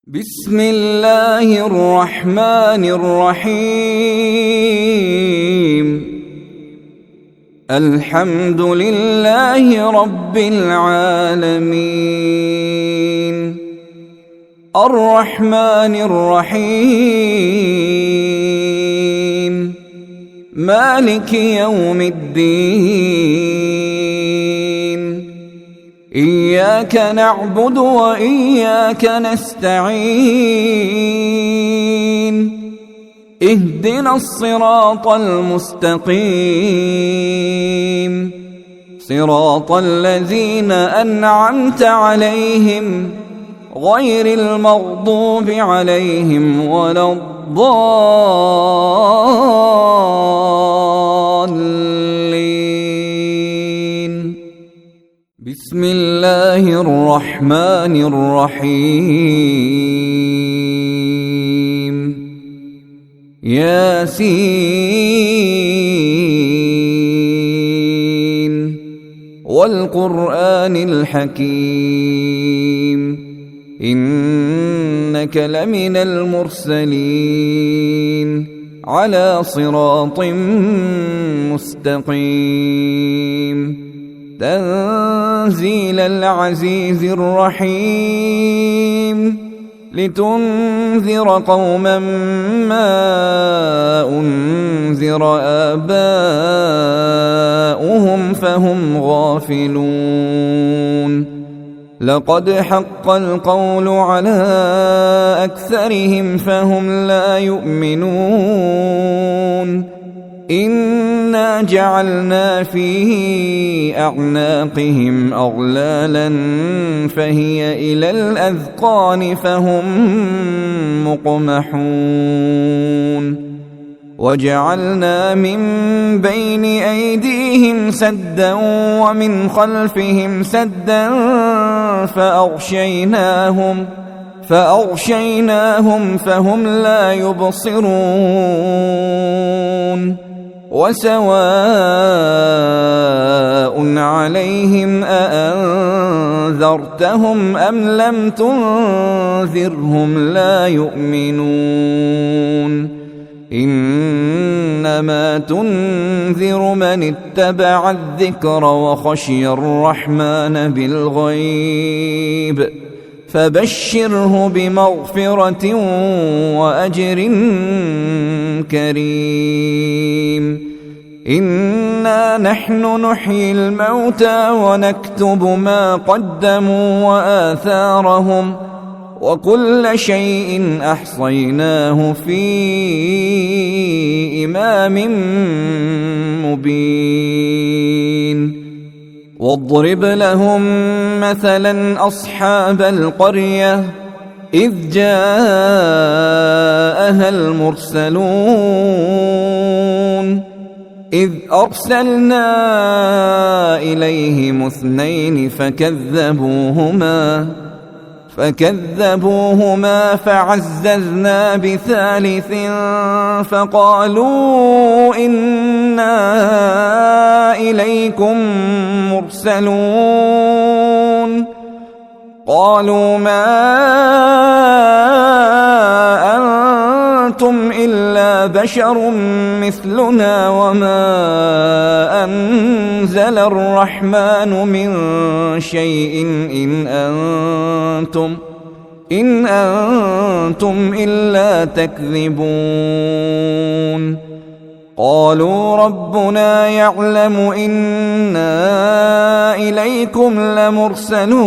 بسم الله الرحمن الرحيم. الحمد لله رب العالمين. الرحمن الرحيم. مالك يوم الدين. إياك نعبد وإياك نستعين. اهدنا الصراط المستقيم، صراط الذين أنعمت عليهم غير المغضوب عليهم ولا الضالين. بسم الله الرحمن الرحيم. ياسين والقرآن الحكيم. إنك لمن المرسلين على صراط مستقيم. تنزيل العزيز الرحيم. لتنذر قوما ما أنذر آباؤهم فهم غافلون. لقد حق القول على أكثرهم فهم لا يؤمنون. إنا جعلنا في أعناقهم أغلالا فهي إلى الأذقان فهم مقمحون. وجعلنا من بين أيديهم سدا ومن خلفهم سدا فأغشيناهم فهم لا يبصرون. وسواء عليهم أأنذرتهم أم لم تنذرهم لا يؤمنون. إنما تنذر من اتبع الذكر وخشي الرحمن بالغيب فبشره بمغفرة وأجر كريم. إنا نحن نحيي الموتى ونكتب ما قدموا وآثارهم وكل شيء أحصيناه في إمام مبين. واضرب لهم مثلا أصحاب القرية إذ جاءها المرسلون إذ أرسلنا إليهم اثنين فكذبوهما فعززنا بثالث فقالوا إنا إليكم مرسلون. قالوا ما أنتم إلا بشر مثلنا وما أنزل الرحمن من شيء إن أنتم إلا تكذبون. قالوا ربنا يعلم إنا إليكم لمرسلون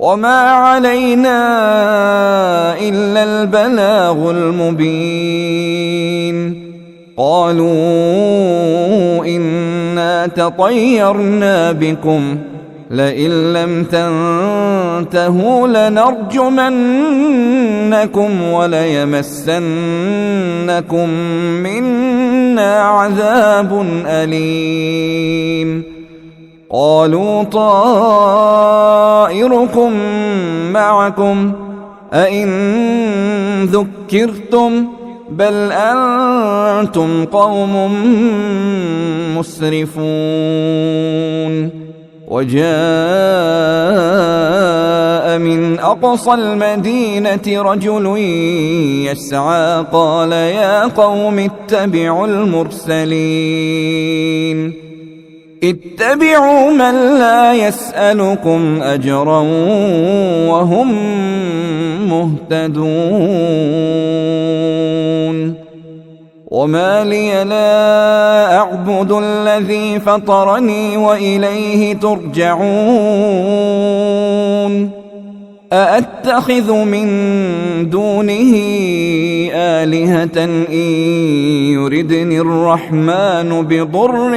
وما علينا إلا البلاغ المبين. قالوا إنا تطيرنا بكم لئن لم تنتهوا لنرجمنكم وليمسنكم منا عذاب أليم. قالوا طائركم معكم أئن ذكرتم بل أنتم قوم مسرفون. وجاء من أقصى المدينة رجل يسعى قال يا قوم اتبعوا المرسلين اتبعوا من لا يسألكم أجرا وهم مهتدون وما لي لا أعبد الذي فطرني وإليه ترجعون أأتخذ من دونه آلهة إن يردني الرحمن بضر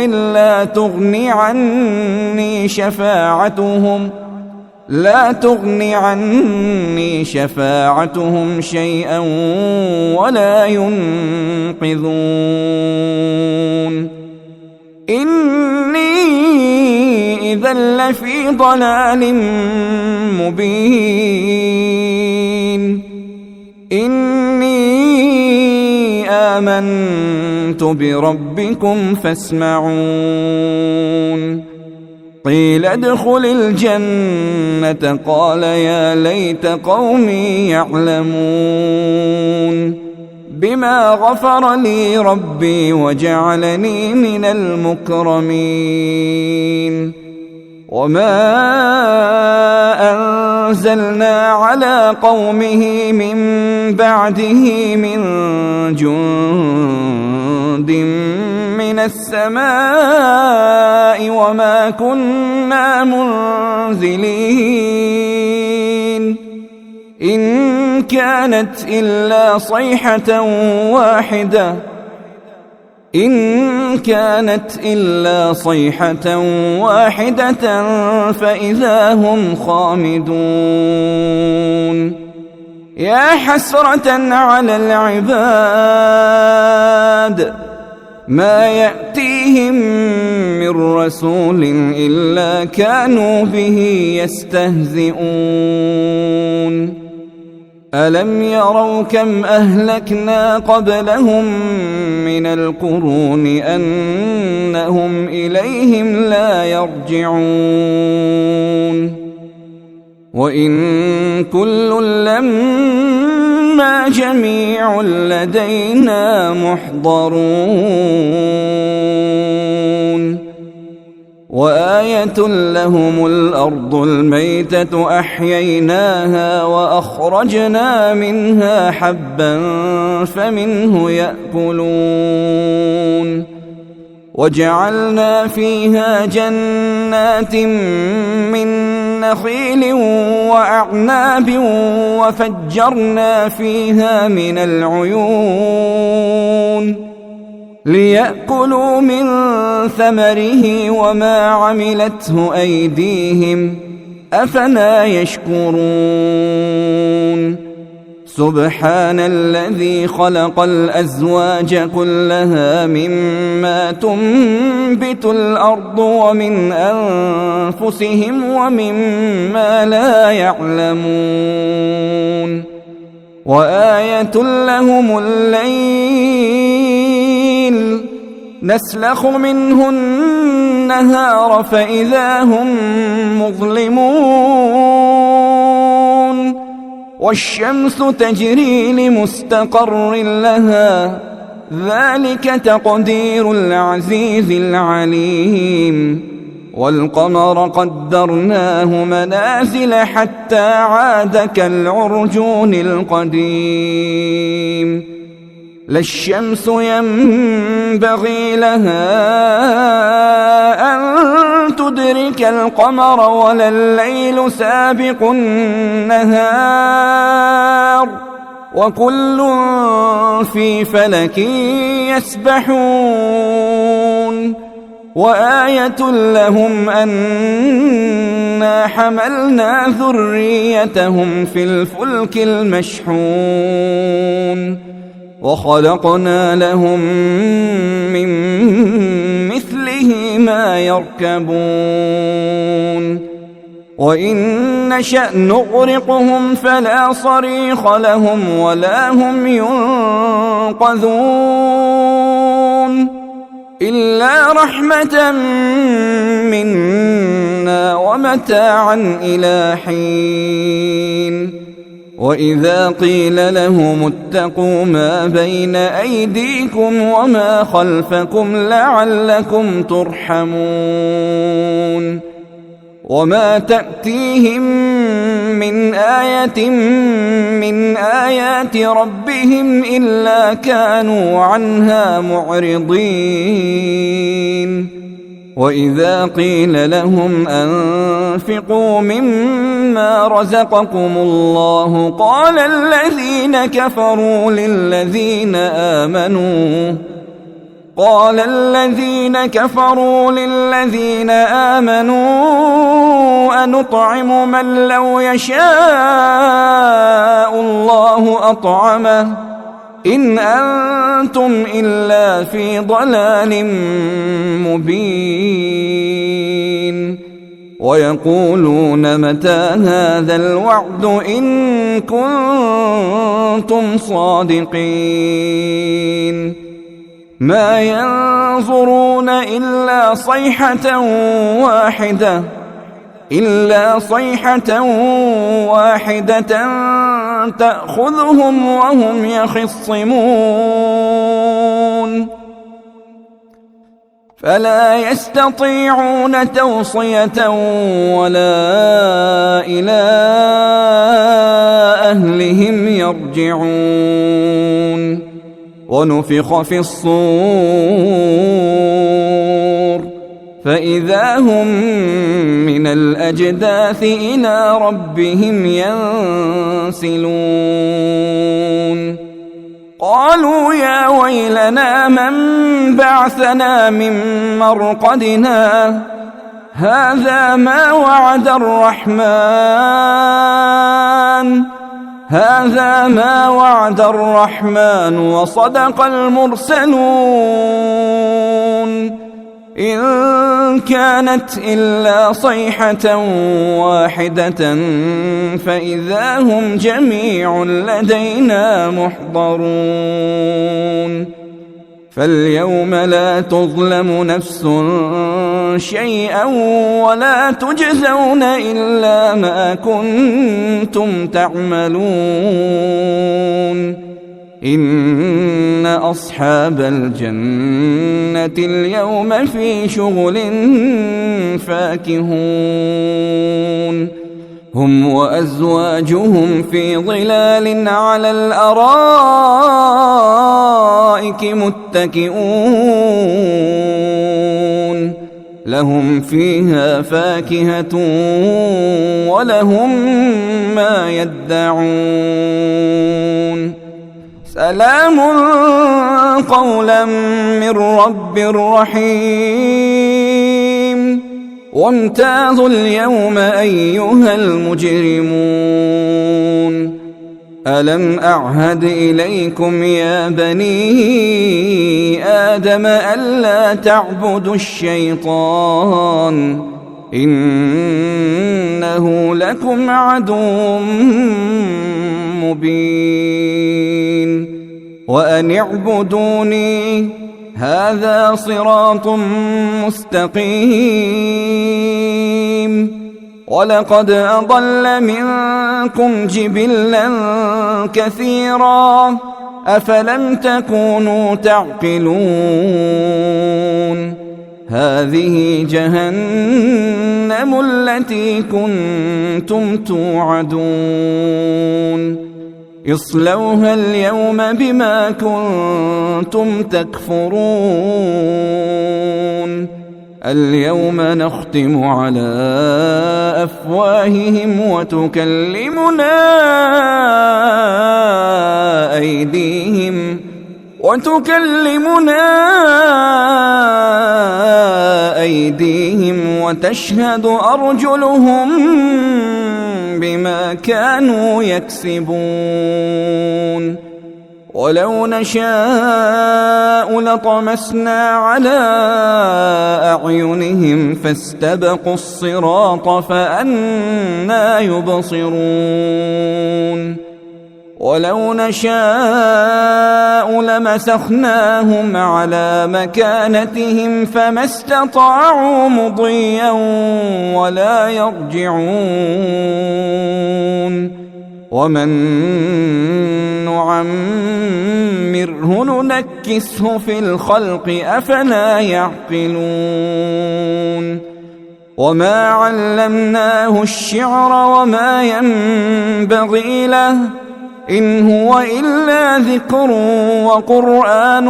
لا تغني عني شفاعتهم شيئا ولا ينقذون إني إذا لفي ضلال مبين إني آمنت بربكم فاسمعون قيل ادخل الجنة قال يا ليت قومي يعلمون بما غفر لي ربي وجعلني من المكرمين وما أنزلنا على قومه من بعده من جند من السماء وما كنا منزلين إن كانت إلا صيحة واحدة فإذا هم خامدون يا حسرة على العباد ما يأتيهم من رسول إلا كانوا به يستهزئون ألم يروا كم أهلكنا قبلهم من القرون أنهم إليهم لا يرجعون وإن كل لما جميع لدينا محضرون وآية لهم الأرض الميتة أحييناها وأخرجنا منها حبا فمنه يأكلون وجعلنا فيها جنات من نخيل وأعناب وفجرنا فيها من العيون ليأكلوا من ثمره وما عملته أيديهم أفلا يشكرون سبحان الذي خلق الأزواج كلها مما تنبت الأرض ومن أنفسهم ومما لا يعلمون وآية لهم الليل نسلخ منه النهار فإذا هم مظلمون والشمس تجري لمستقر لها ذلك تقدير العزيز العليم والقمر قدرناه منازل حتى عاد كالعرجون القديم لا الشمس ينبغي لها أن تدرك القمر ولا الليل سابق النهار وكل في فلك يسبحون وآية لهم أنا حملنا ذريتهم في الفلك المشحون وخلقنا لهم من مثله ما يركبون وإن نشأ نغرقهم فلا صريخ لهم ولا هم ينقذون إلا رحمة منا ومتاعا إلى حين وإذا قيل لهم اتقوا ما بين أيديكم وما خلفكم لعلكم ترحمون وما تأتيهم من آية من آيات ربهم إلا كانوا عنها معرضين وإذا قيل لهم أنفقوا مما رزقكم الله قال الذين كفروا للذين آمنوا أنطعم من لو يشاء الله أطعمه إن أنتم إلا في ضلال مبين ويقولون متى هذا الوعد إن كنتم صادقين ما ينظرون إلا صيحة واحدة تأخذهم وهم يخصمون فلا يستطيعون توصية ولا إلى أهلهم يرجعون ونفخ في الصور فإذا هم من الأجداث إلى ربهم ينسلون قالوا يا ويلنا من بعثنا من مرقدنا هذا ما وعد الرحمن وصدق المرسلون إن كانت إلا صيحة واحدة فإذا هم جميع لدينا محضرون فاليوم لا تظلم نفس شيئا ولا تجزون إلا ما كنتم تعملون إن أصحاب الجنة اليوم في شغل فاكهون هم وأزواجهم في ظلال على الأرائك متكئون لهم فيها فاكهة ولهم ما يدعون سلام قولا من رب رحيم وامتازوا اليوم أيها المجرمون ألم أعهد إليكم يا بني آدم ألا تعبدوا الشيطان إنه لكم عدو مبين وأن اعبدوني هذا صراط مستقيم ولقد أضل منكم جبلا كثيرا أفلم تكونوا تعقلون هذه جهنم التي كنتم توعدون اصلوها اليوم بما كنتم تكفرون اليوم نختم على أفواههم وتكلمنا أيديهم وتشهد أرجلهم بما كانوا يكسبون ولو نشاء لطمسنا على أعينهم فاستبقوا الصراط فأنى يبصرون ولو نشاء لمسخناهم على مكانتهم فما استطاعوا مضيا ولا يرجعون ومن نعمره ننكسه في الخلق أفلا يعقلون وما علمناه الشعر وما ينبغي له إن هو إلا ذكر وقرآن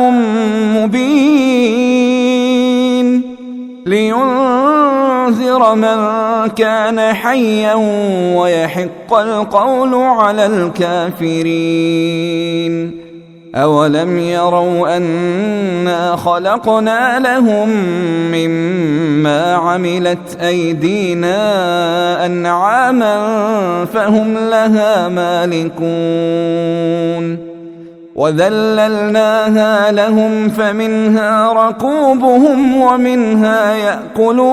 مبين لينذر من كان حيا ويحق القول على الكافرين أولم يروا أنا خلقنا لهم مما عملت أيدينا أنعاما فهم لها مالكون وذللناها لهم فمنها ركوبهم ومنها يأكلون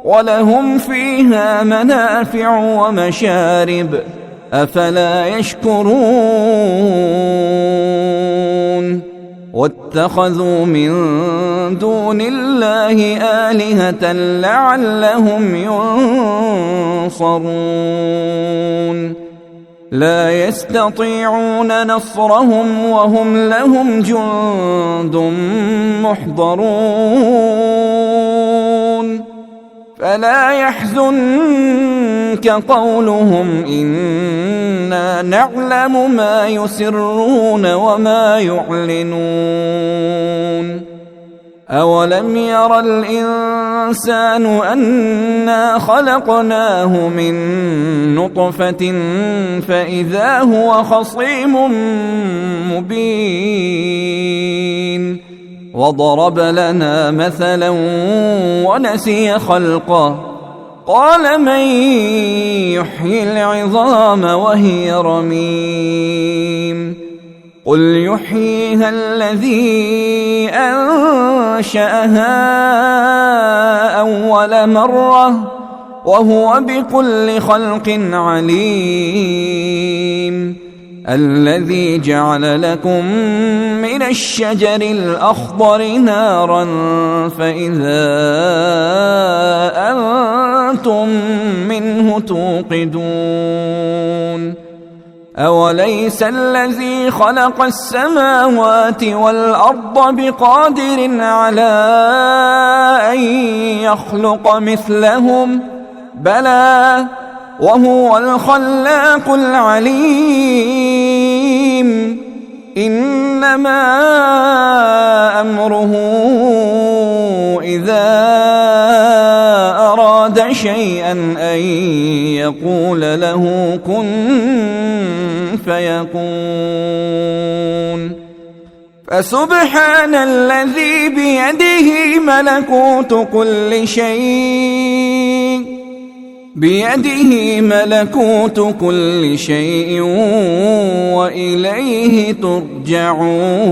ولهم فيها منافع ومشارب أفلا يشكرون واتخذوا من دون الله آلهة لعلهم ينصرون لا يستطيعون نصرهم وهم لهم جند محضرون فلا يحزنك قولهم إنا نعلم ما يسرون وما يعلنون أولم ير الإنسان أنا خلقناه من نطفة فإذا هو خصيم مبين وضرب لنا مثلا ونسي خلقه قال من يحيي العظام وهي رميم قل يحييها الذي أنشأها أول مرة وهو بكل خلق عليم الذي جعل لكم من الشجر الأخضر نارا فإذا أنتم منه توقدون أوليس الذي خلق السماوات والأرض بقادر على أن يخلق مثلهم بلى وهو الخلاق العليم إنما أمره إذا أراد شيئا أن يقول له كن فيكون فسبحان الذي بيده ملكوت كل شيء وإليه ترجعون.